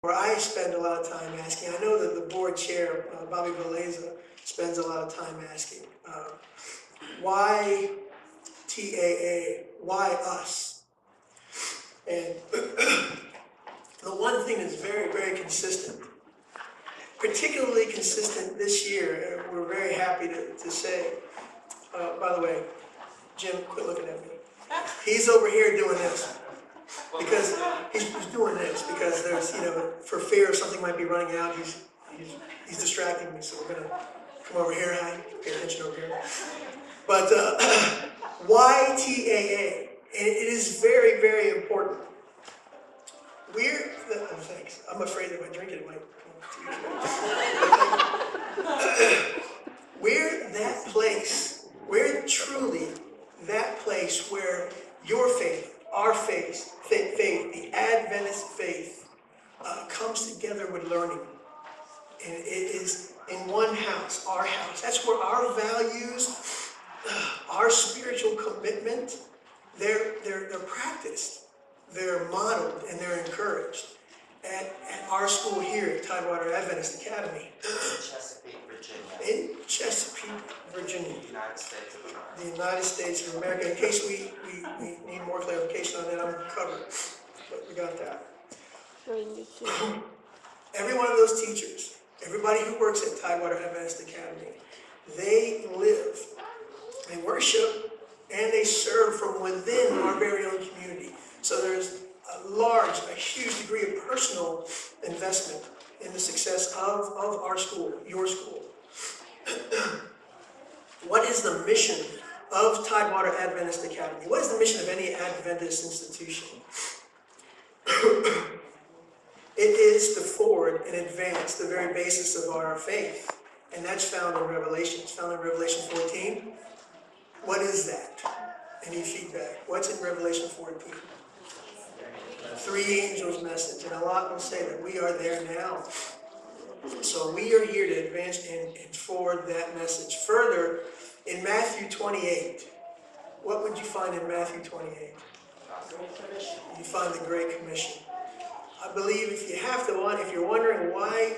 where I spend a lot of time asking. I know that the board chair, Bobby Valeza, spends a lot of time asking, why TAA? Why us? And the one thing that's very, very consistent, particularly consistent this year, and we're very happy to say, by the way, Jim, quit looking at me. He's over here doing this. Because he's doing this because there's, for fear something might be running out, he's distracting me. So we're gonna come over here, pay attention over here. But why TAA? It is very, very important. Thanks. I'm afraid if I drink it might. We're that place. We're truly that place where your faith, our faith, the Adventist faith, comes together with learning. And it is in one house, our house. That's where our values, our spiritual commitment, they're practiced, they're modeled, and they're encouraged. At our school here at Tidewater Adventist Academy. In Chesapeake, Virginia. United States of America. The United States of America. In case we need more clarification on that, I'm covered. But we got that. Every one of those teachers, everybody who works at Tidewater Adventist Academy, they live, they worship, and they serve from within our very own community. So there's a huge degree of personal investment in the success of our school, your school. What is the mission of Tidewater Adventist Academy? What is the mission of any Adventist institution? It is to forward and advance the very basis of our faith. And that's found in Revelation. It's found in Revelation 14. What is that? Any feedback? What's in Revelation 14? Three angels' message. And a lot will say that we are there now. So we are here to advance and forward that message. Further, in Matthew 28, what would you find in Matthew 28? You find the Great Commission. I believe if you're wondering why,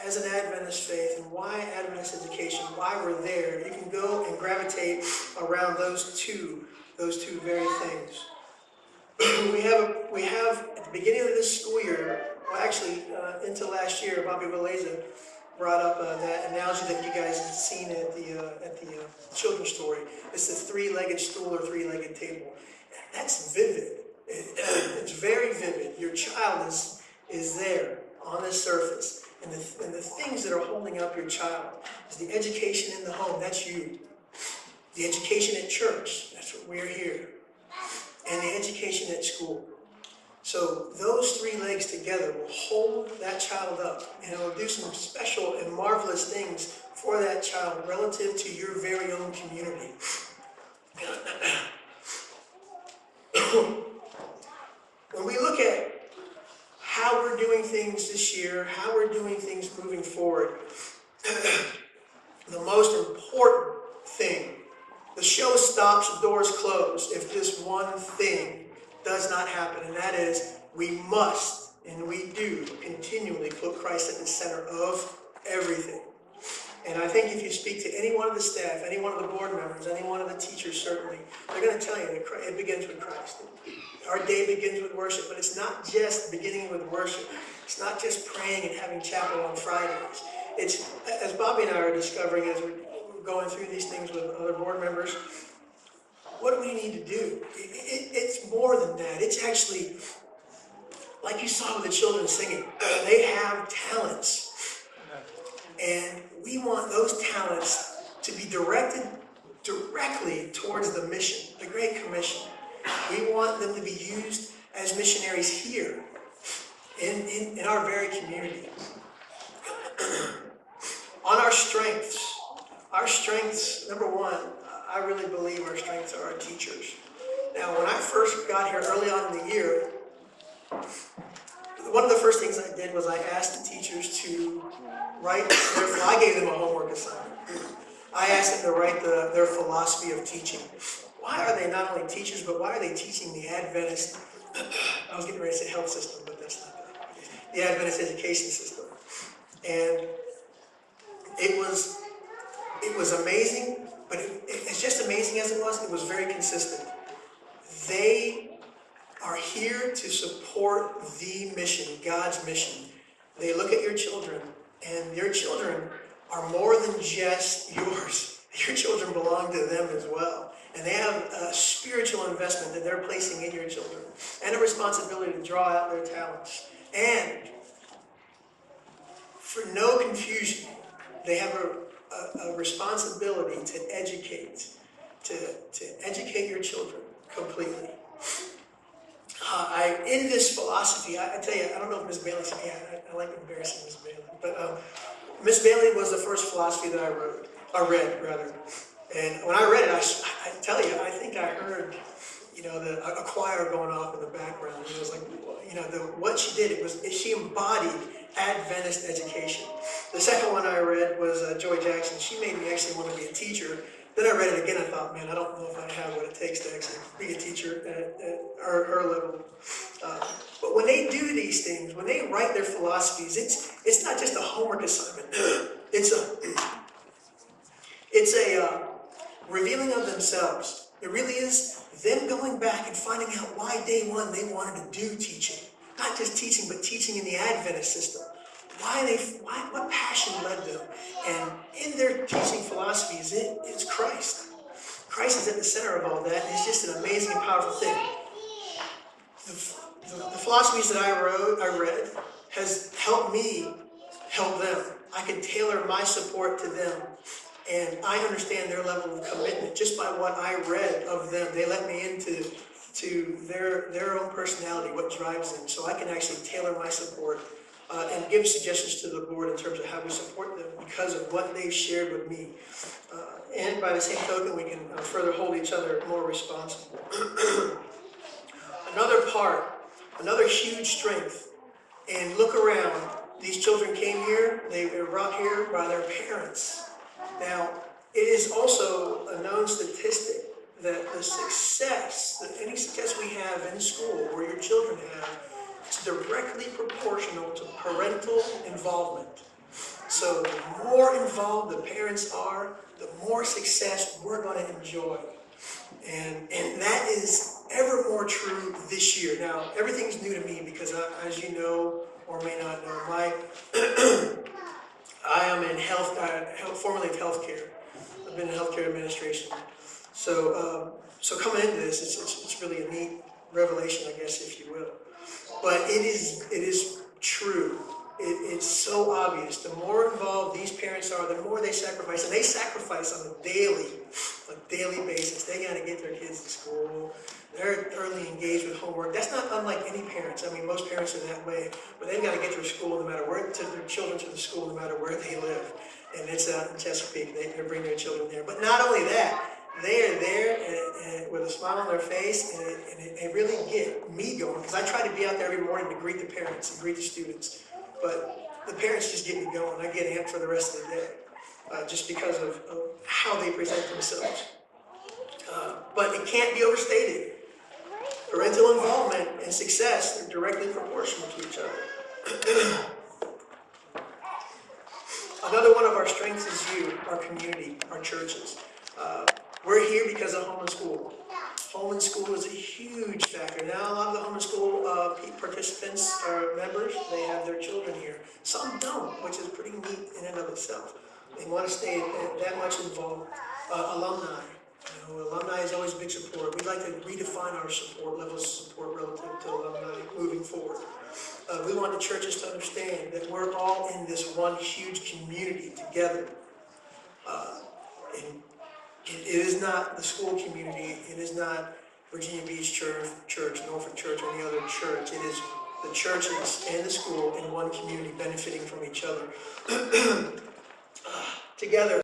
as an Adventist faith and why Adventist education, why we're there, you can go and gravitate around those two very things. We have at the beginning of this school year, well, actually into last year, Bobby Valeza brought up that analogy that you guys have seen at the children's story. It's the three-legged stool or three-legged table. That's vivid. It's very vivid. Your child is there on the surface, and the things that are holding up your child is the education in the home. That's you. The education at church. That's what we're here. And the education at school. So those three legs together will hold that child up, and it will do some special and marvelous things for that child relative to your very own community. When we look at how we're doing things this year, how we're doing things moving forward, the most important thing, the show stops, the doors close if this one thing does not happen, and that is we must and we do continually put Christ at the center of everything. And I think if you speak to any one of the staff, any one of the board members, any one of the teachers certainly, they're going to tell you that it begins with Christ. Our day begins with worship, but it's not just beginning with worship. It's not just praying and having chapel on Fridays. It's, as Bobby and I are discovering as we're going through these things with other board members, what do we need to do? It's more than that. It's actually, like you saw with the children singing, they have talents. And we want those talents to be directed directly towards the mission, the Great Commission. We want them to be used as missionaries here in our very community. On our strengths, number one, I really believe our strengths are our teachers. Now, when I first got here early on in the year, one of the first things I did was I asked the teachers to write I gave them a homework assignment. I asked them to write their philosophy of teaching. Why are they not only teachers, but why are they teaching the Adventist, I was getting ready to say health system, but that's not that. the Adventist education system. And it was amazing, but it's just amazing as it was very consistent. They are here to support the mission, God's mission. They look at your children, and your children are more than just yours. Your children belong to them as well. And they have a spiritual investment that they're placing in your children, and a responsibility to draw out their talents. And for no confusion, they have a responsibility to educate your children completely. In this philosophy, I tell you, I don't know if Miss Bailey, I like embarrassing Miss Bailey, but Miss Bailey was the first philosophy that I read. And when I read it, I tell you, I think I heard, a choir going off in the background. It was like, what she did, she embodied Adventist education. The second one I read was Joy Jackson. She made me actually want to be a teacher. Then I read it again. I thought, man, I don't know if I have what it takes to actually be a teacher at her level. But when they do these things, when they write their philosophies, it's not just a homework assignment. It's a revealing of themselves. It really is them going back and finding out why day one they wanted to do teaching. Not just teaching, but teaching in the Adventist system. What passion led them? And in their teaching philosophies, it's Christ. Christ is at the center of all that, and it's just an amazing and powerful thing. The philosophies that I read has helped me help them. I can tailor my support to them, and I understand their level of commitment just by what I read of them. They let me into their own personality, what drives them, so I can actually tailor my support and give suggestions to the board in terms of how we support them because of what they've shared with me. And by the same token, we can further hold each other more responsible. Another huge strength, and look around, these children came here, they were brought here by their parents. Now, it is also a known statistic that any success we have in school, or your children have, is directly proportional to parental involvement. So the more involved the parents are, the more success we're going to enjoy. And that is ever more true this year. Now, everything's new to me because, as you know or may not know, I am in formerly in healthcare. I've been in healthcare administration. So coming into this, it's really a neat revelation, I guess, if you will. But it is true. It's so obvious. The more involved these parents are, the more they sacrifice. And they sacrifice on a daily basis. They got to get their kids to school. They're early engaged with homework. That's not unlike any parents. I mean, most parents are that way. But they've got to get their school no matter where, to their children to the school no matter where they live. And it's out in Chesapeake. They bring their children there. But not only that, they are there and with a smile on their face, and they really get me going. Because I try to be out there every morning to greet the parents and greet the students. But the parents just get me going. I get amped for the rest of the day, just because of how they present themselves. But it can't be overstated. Parental involvement and success are directly proportional to each other. Another one of our strengths is our community, our churches. We're here because of home and school. Home and school is a huge factor. Now, a lot of the home and school participants or members, they have their children here. Some don't, which is pretty neat in and of itself. They want to stay that much involved. Alumni. Alumni is always big support. We'd like to redefine our support, levels of support relative to alumni moving forward. We want the churches to understand that we're all in this one huge community together. And it is not the school community. It is not Virginia Beach Church, Norfolk Church, or any other church. It is the churches and the school in one community benefiting from each other. Together.